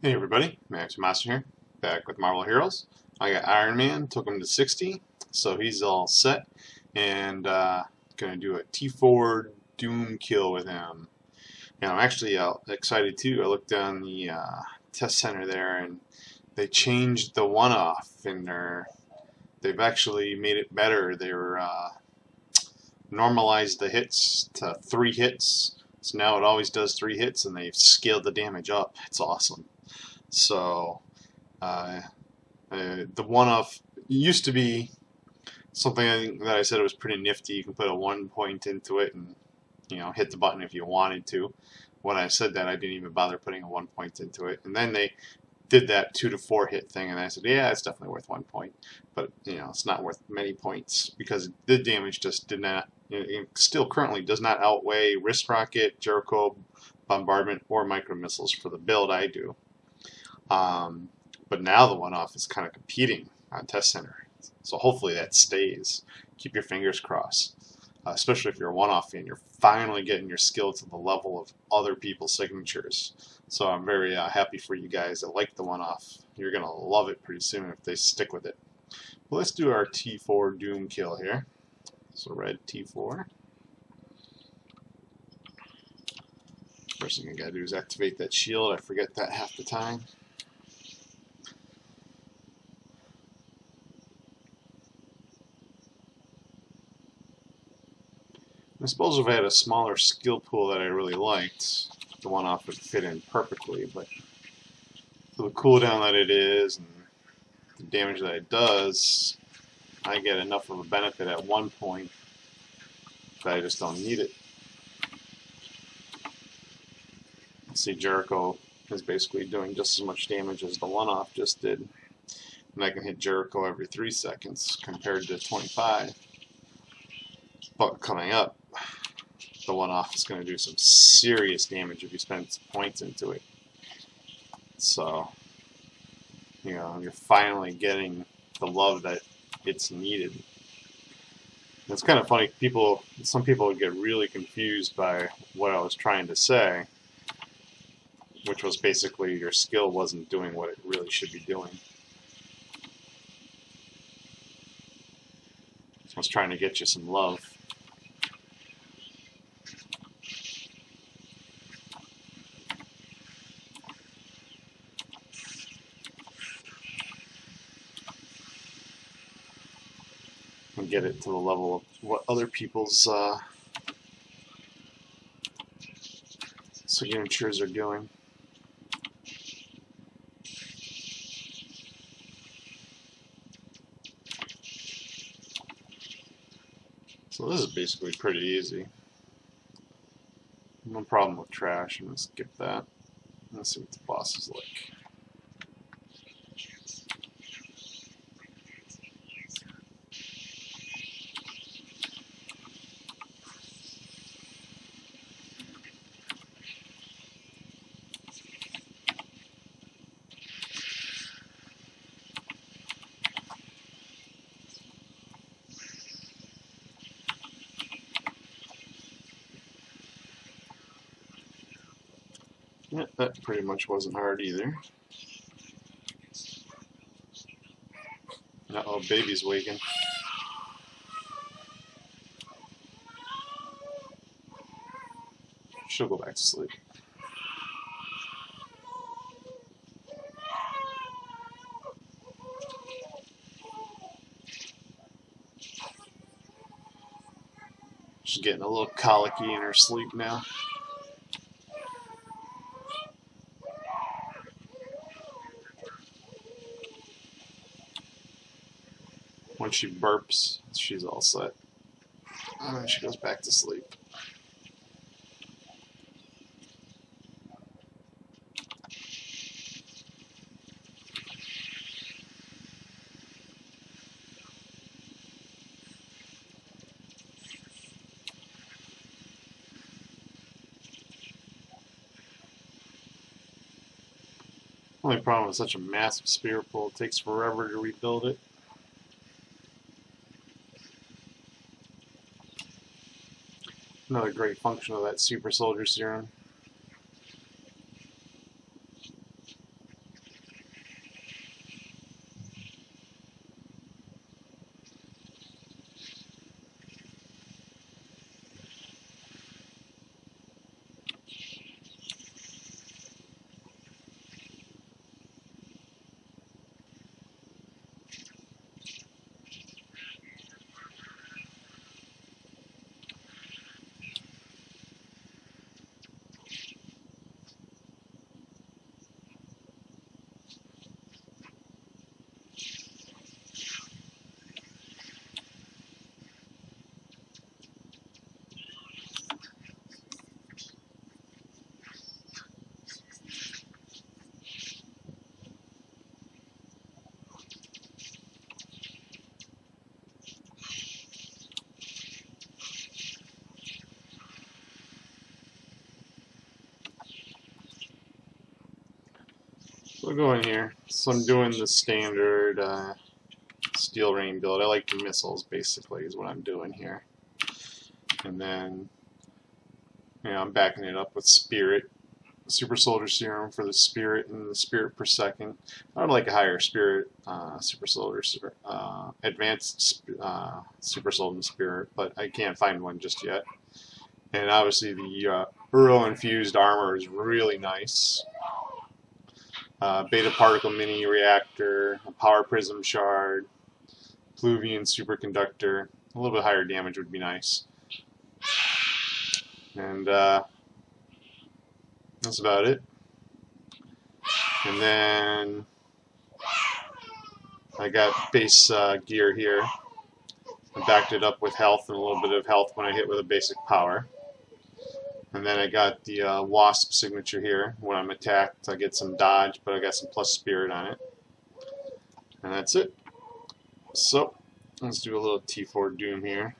Hey everybody, Max Master here, back with Marvel Heroes. I got Iron Man, took him to 60, so he's all set, and gonna do a T4 Doom kill with him. And I'm actually excited too. I looked down the test center there, and they changed the one-off, and they've actually made it better. They're normalized the hits to 3 hits, so now it always does 3 hits, and they've scaled the damage up. It's awesome. So uh, the one-off used to be something that I said was pretty nifty. You can put a 1 point into it and hit the button if you wanted to. When I said that, I didn't even bother putting a 1 point into it. And then they did that 2 to 4 hit thing, and I said, yeah, it's definitely worth 1 point, but it's not worth many points because the damage just did not. It still currently does not outweigh Wrist Rocket, Jericho, Bombardment, or Micro Missiles for the build I do. But now the one-off is kind of competing on Test Center. So hopefully that stays. Keep your fingers crossed. Especially if you're a one-off fan, you're finally getting your skill to the level of other people's signatures. So I'm very happy for you guys that like the one-off. You're going to love it pretty soon if they stick with it. Well, let's do our T4 Doom kill here. So red T4. First thing I got to do is activate that shield. I forget that half the time. I suppose if I had a smaller skill pool that I really liked, the one-off would fit in perfectly, but for the cooldown that it is and the damage that it does, I get enough of a benefit at 1 point that I just don't need it. See, Jericho is basically doing just as much damage as the one-off just did, and I can hit Jericho every 3 seconds compared to 25. But coming up, the one-off is going to do some serious damage if you spend some points into it. So, you're finally getting the love that it's needed. It's kind of funny. Some people would get really confused by what I was trying to say, which was basically your skill wasn't doing what it really should be doing. So I was trying to get you some love. And get it to the level of what other people's signatures are doing. So this is basically pretty easy. No problem with trash. I'm going to skip that. Let's see what the boss is like. Yeah, that pretty much wasn't hard either. Uh-oh, baby's waking. She'll go back to sleep. She's getting a little colicky in her sleep now. When she burps, she's all set. And then she goes back to sleep. Only problem with such a massive spear pool, it takes forever to rebuild it. Another great function of that super soldier serum. So go in here. So I'm doing the standard Steel Rain build. I like the missiles, basically, is what I'm doing here. And then, I'm backing it up with Spirit. Super Soldier Serum for the Spirit and the Spirit per second. I would like a higher Spirit, Super Soldier, Advanced Super Soldier Spirit, but I can't find one just yet. And obviously the Uro Infused Armor is really nice. Beta Particle Mini Reactor, a Power Prism Shard, Pluvian Superconductor. A little bit higher damage would be nice. And that's about it. And then I got base gear here. I backed it up with health and a little bit of health when I hit with a basic power. And then I got the Wasp signature here. When I'm attacked, I get some dodge, but I got some plus spirit on it. And that's it. So, let's do a little T4 Doom here.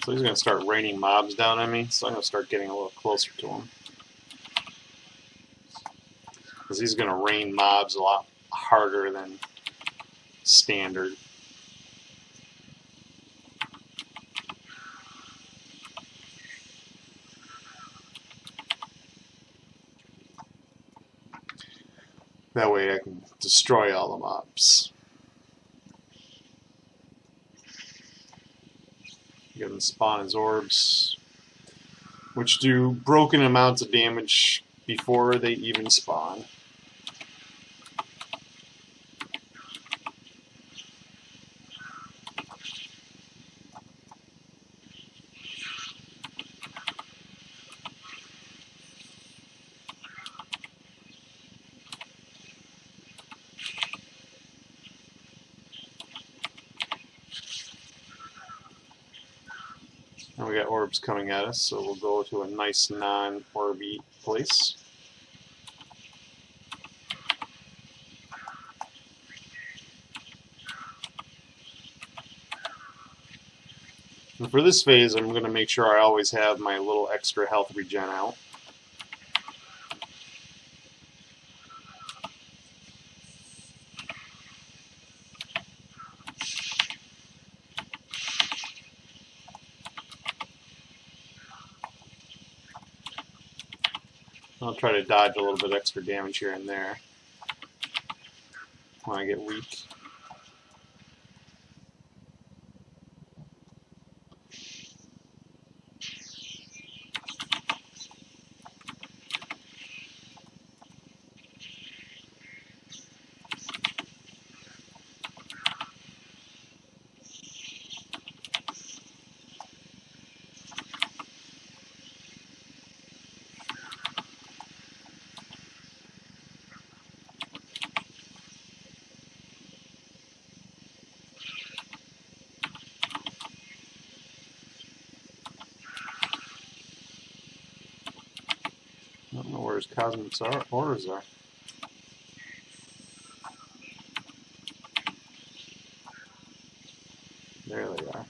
So he's going to start raining mobs down on me, so I'm going to start getting a little closer to him. Because he's going to rain mobs a lot harder than standard. That way I can destroy all the mobs. Get them to spawn as orbs, which do broken amounts of damage before they even spawn. And we got orbs coming at us, so we'll go to a nice non-orby place. And for this phase, I'm going to make sure I always have my little extra health regen out. I'll try to dodge a little bit extra damage here and there when I get weak. I don't know where his cosmic orders are. There they are.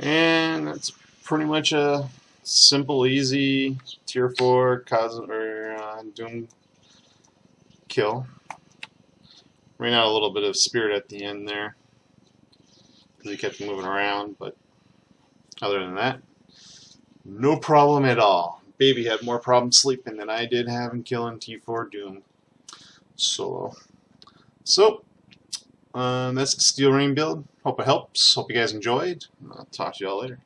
And that's pretty much a simple, easy tier 4 Doom kill. Ran out a little bit of spirit at the end there because he kept moving around, but other than that, no problem at all. Baby had more problems sleeping than I did having killing T4 Doom solo. So, that's the Steel Rain build. Hope it helps. Hope you guys enjoyed. I'll talk to y'all later.